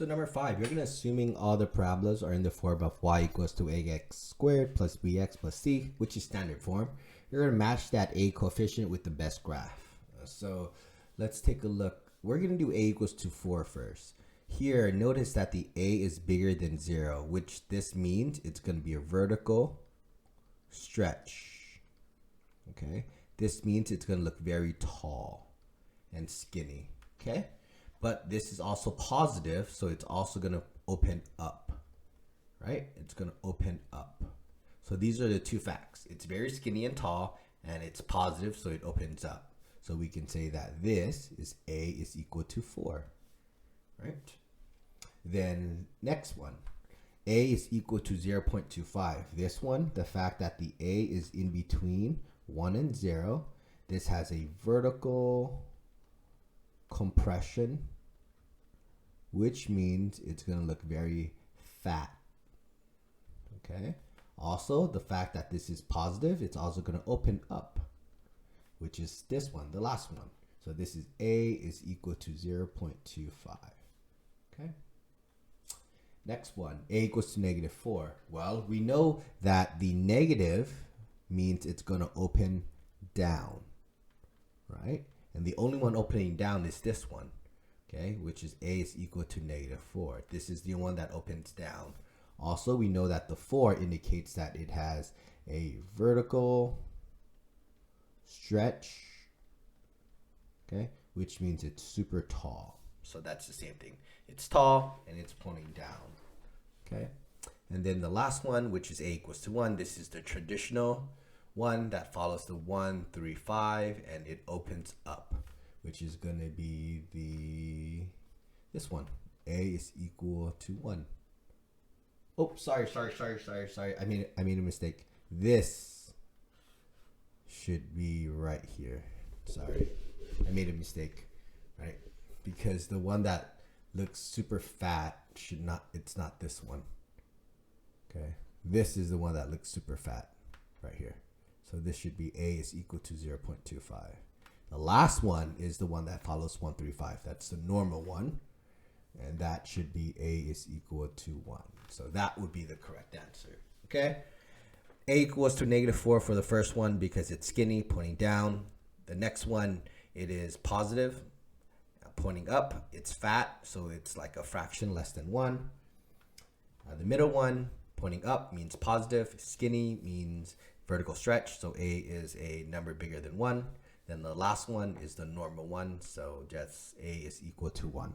So number 5, you're going to assuming all the parabolas are in the form of y equals to ax squared plus bx plus c, which is standard form. You're going to match that a coefficient with the best graph. So let's take a look. We're going to do a equals to 4 first. Here, notice that the a is bigger than 0, which this means it's going to be a vertical stretch. Okay, this means it's going to look very tall and skinny. Okay, but this is also positive, so it's also going to open up, right? It's going to open up. So these are the two facts. It's very skinny and tall, and it's positive, so it opens up. So we can say that this is a is equal to 4, right? Then next one, a is equal to 0.25. This one, the fact that the a is in between 1 and 0, this has a vertical compression, which means it's going to look very fat. Okay. Also, the fact that this is positive, it's also going to open up, which is this one, the last one. So this is a is equal to 0.25. Okay. Next one, a equals to negative 4. Well, we know that the negative means it's going to open down, right? And the only one opening down is this one, okay, which is a is equal to negative 4. This is the one that opens down. Also, we know that the 4 indicates that it has a vertical stretch, okay, which means it's super tall. So that's the same thing. It's tall and it's pointing down, okay? And then the last one, which is a equals to 1, this is the traditional one that follows the 1, 3, 5, and it opens up, which is going to be this one. A is equal to 1. Oh, sorry. I made a mistake. This should be right here. Sorry, I made a mistake, right? Because the one that looks super fat should not, it's not this one. Okay, this is the one that looks super fat right here. So this should be a is equal to 0.25. The last one is the one that follows 1, 3, 5. That's the normal one. And that should be a is equal to 1. So that would be the correct answer. Okay. A equals to negative 4 for the first one because it's skinny, pointing down. The next one, it is positive, pointing up. It's fat, so it's like a fraction less than 1. The middle one, pointing up, means positive. Skinny means vertical stretch, so a is a number bigger than 1. Then the last one is the normal one, so just a is equal to 1.